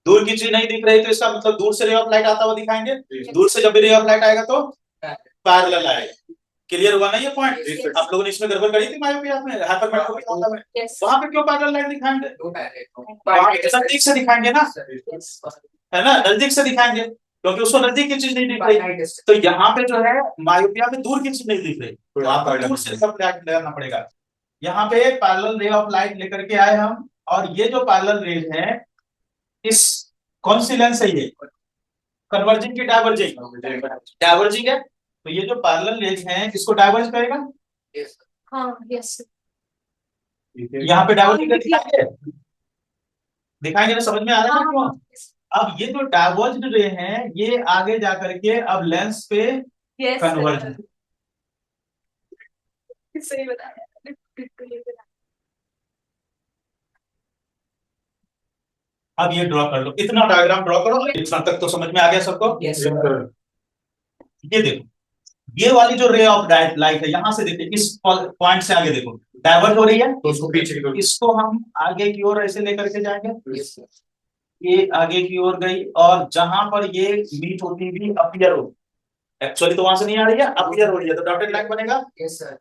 दूर की चीज नहीं दिख रही तो इसका मतलब दूर से रे ऑफ लाइट आता हुआ दिखाएंगे। दूर से जब भी रे ऑफ लाइट आएगा तो पैरेलल आएगा। क्लियर हुआ ना ये पॉइंट? आप लोगों ने इसमें गड़बड़ करी थी मायोपिया में, हाइपरमेट्रोपिया होता है। वहां पे क्यों पैरेलल लाइट दिखाएंगे? वहां पे नजदीक से दिखाएंगे ना, है ना? नजदीक से दिखाएंगे क्योंकि उसको नजदीक की चीज नहीं दिख रही। तो यहाँ पे जो है मायोपिया में दूर की चीज नहीं दिख रही, तो आपको दूर से सब लगाना पड़ेगा। यहाँ पे पैरेलल रे ऑफ लाइट लेकर के आए हम, और ये जो पैरेलल रेज है इस कौन सी लेंस है ये? कन्वर्जिंग की डाइवर्जिंग? डाइवर्जिंग है। तो ये जो पैरेलल रेज है इसको डाइवर्ज करेगा। हाँ, यस। यहाँ पे डाइवर्जिंग दिखाएंगे, दिखाएंगे ना, समझ में आ रहा है क्यों? अब ये जो डाइवर्ज्ड रे हैं ये आगे जाकर के अब लेंस पे कन्वर्ज। सही बताया, बिल्कुल ये बताया। अब ये ड्रॉ कर लो, इतना डायग्राम ड्रॉ करो। इतना तक तो समझ में आ गया सबको? Yes, ये देखो, ये वाली जो रे ऑफ लाइट है यहाँ से देखिए, इस पॉइंट से आगे देखो डाइवर्ट हो रही है, तो उसको पीछे की तरफ। इसको हम आगे की ओर ऐसे लेकर के जाएंगे। Yes, sir. ये आगे की ओर गई और जहां पर ये मीट होती हुई अपीयर हो, एक्चुअली तो वहां से नहीं आ रही है, अपीयर हो रही है, तो डॉटेड लाइन बनेगा। Yes, sir.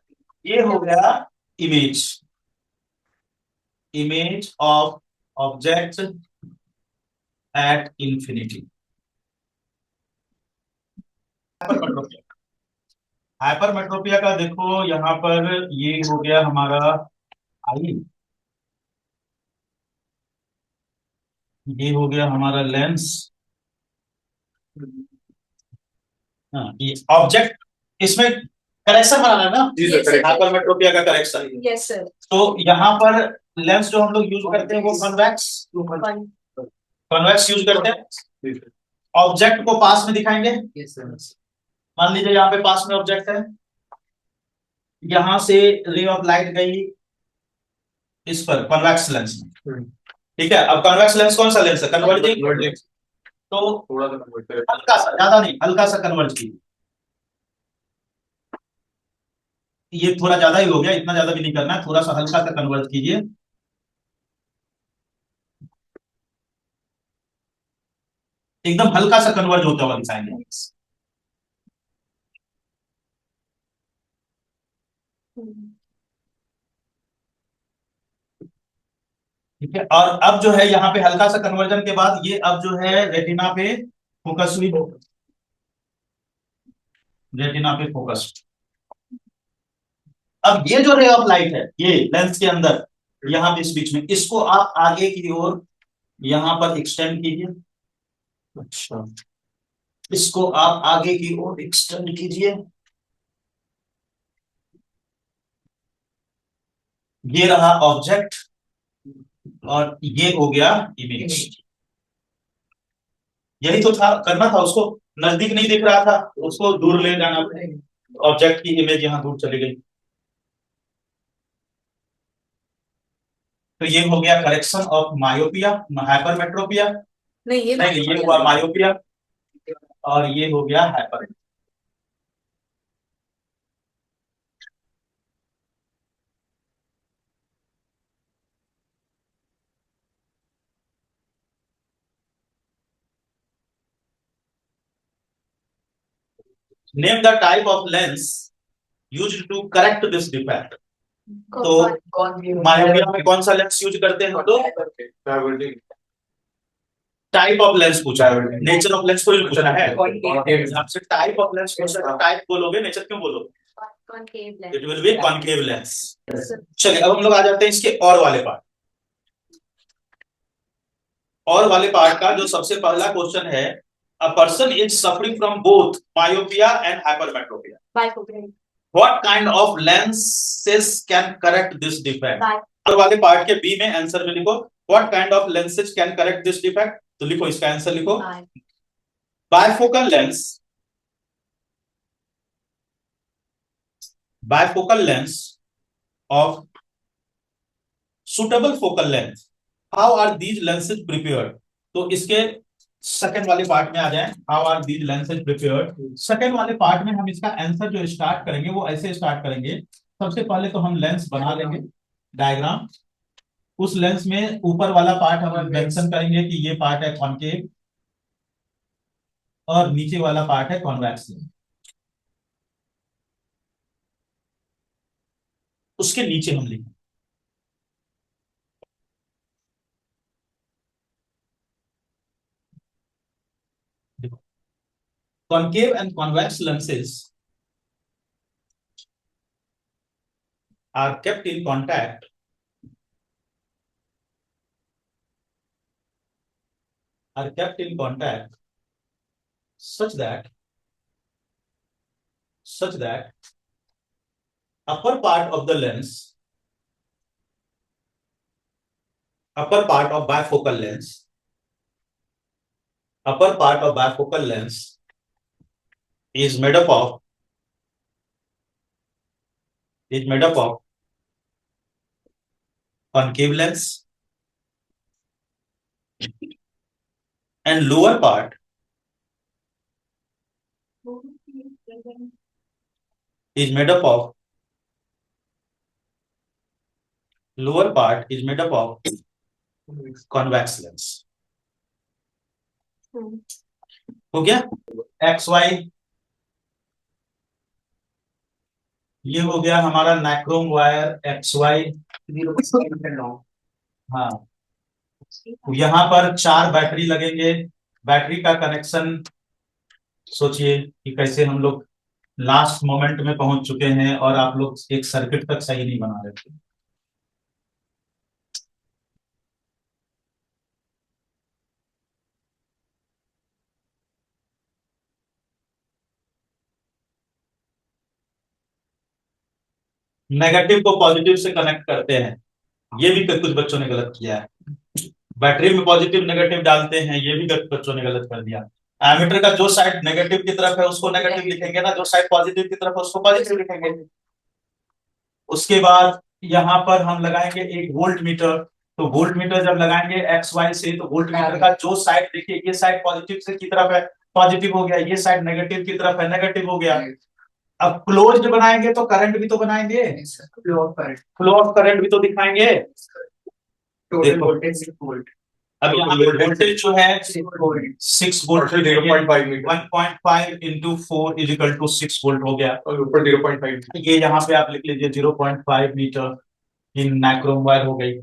ये हो गया image, image of object at infinity. Hypermetropia का देखो यहाँ पर ये हो गया हमारा आई, ये हो गया हमारा लेंस। हाँ, ये ऑब्जेक्ट, इसमें करेक्शन बनाना है ना? जी सर, करेक्ट। हाइपरमेट्रोपिया का करेक्शन। Yes, sir. तो यहाँ पर लेंस जो हम लोग यूज करते हैं वो कॉन्वेक्स, कॉन्वेक्स यूज करते हैं। ऑब्जेक्ट को पास में दिखाएंगे। Yes, sir. मान लीजिए यहाँ पे पास में ऑब्जेक्ट है, यहां से रे ऑफ लाइट गई इस पर कॉन्वेक्स लेंस में, ठीक है। अब कॉन्वेक्स लेंस कौन सा लेंस है? कन्वर्जिंग। तो थोड़ा सा convert करें। हल्का सा, ज्यादा नहीं, हल्का सा कन्वर्ज कीजिए। ये थोड़ा ज्यादा ही हो गया, इतना ज्यादा भी नहीं करना है, थोड़ा सा हल्का सा कन्वर्ज कीजिए। एकदम हल्का सा कन्वर्ज होता हुआ दिखाएंगे। ठीक है, और अब जो है यहाँ पे हल्का सा कन्वर्जन के बाद ये अब जो है रेटिना पे फोकस हुई, रेटिना पे फोकस। अब ये जो रे ऑफ लाइट है ये लेंस के अंदर यहाँ पे इस बीच में, इसको आप आगे की ओर यहाँ पर एक्सटेंड कीजिए। अच्छा, इसको आप आगे की ओर एक्सटेंड कीजिए। ये रहा ऑब्जेक्ट और ये हो गया इमेज। यही तो था, करना था उसको, नजदीक नहीं दिख रहा था, उसको दूर ले जाना पड़ेगा। ऑब्जेक्ट की इमेज यहाँ दूर चली गई। तो ये हो गया करेक्शन ऑफ मायोपिया, हाइपरमेट्रोपिया। नहीं, ये हुआ मायोपिया और ये हो गया hyper. Name the type of lens used to correct this defect. तो मायोपिया में कौन सा लेंस यूज करते हैं हम लोग? टाइप ऑफ लेंस पूछा है, नेचर ऑफ लेंस को ही पूछना है आपसे। टाइप ऑफ लेंस पूछा, टाइप बोलोगे, नेचर क्यों बोलोगे? It will be concave lens. चलिए अब हम लोग आ जाते हैं इसके और वाले पार्ट। और वाले पार्ट का जो सबसे पहला क्वेश्चन है, a person is suffering from both myopia and hypermetropia, bifocal, what kind of lenses can correct this defect. और वाले पार्ट के बी में आंसर में लिखो what kind of lenses can correct this defect, तो लिखो इसका आंसर लिखो bifocal lens, bifocal lens of suitable focal length, how are these lenses prepared। तो इसके सेकंड वाले पार्ट में आ जाएं, how are these lenses prepared। Second वाले पार्ट में हम इसका आंसर जो स्टार्ट करेंगे वो ऐसे स्टार्ट करेंगे, सबसे पहले तो हम लेंस बना लेंगे डायग्राम, उस लेंस में ऊपर वाला पार्ट हम मेंशन करेंगे कि ये पार्ट है कॉनकेव और नीचे वाला पार्ट है कॉन्वेक्स लेंस। उसके नीचे हम लिखेंगे concave and convex lenses are kept in contact such that upper part of the lens, upper part of bifocal lens is made up of concave lens, and lower part is made up of convex lens। हो गया x Y, ये हो गया हमारा nichrome wire x Y. हाँ, यहाँ पर 4 battery लगेंगे, बैटरी का कनेक्शन सोचिए कि कैसे हम लोग लास्ट मोमेंट में पहुंच चुके हैं और आप लोग एक सर्किट तक सही नहीं बना रहे थे। नेगेटिव को पॉजिटिव से कनेक्ट करते हैं, ये भी कुछ बच्चों ने गलत किया है। बैटरी में पॉजिटिव नेगेटिव डालते हैं, ये भी बच्चों ने गलत कर दिया। एमीटर का जो साइड नेगेटिव की तरफ है उसको नेगेटिव लिखेंगे ना, जो साइड पॉजिटिव की तरफ है उसको पॉजिटिव लिखेंगे। उसके बाद यहाँ पर हम लगाएंगे एक वोल्ट मीटर, तो वोल्ट मीटर जब लगाएंगे एक्स वाई से, तो वोल्ट मीटर का जो साइड देखिए, ये साइड पॉजिटिव से की तरफ है पॉजिटिव हो गया, ये साइड नेगेटिव की तरफ है नेगेटिव हो गया। अब क्लोज्ड बनाएंगे तो करंट भी तो बनाएंगे, फ्लो ऑफ करंट भी तो दिखाएंगे। Total voltage 6 volt. अब यहाँ पे वोल्टेज जो है 6 volt, 0.5 metre, 1.5 into 4 is equal to 6 volt हो गया। और ऊपर 0.5, ये यहाँ पे आप लिख लीजिए 0.5 मीटर इन नाइक्रोम वायर हो गई।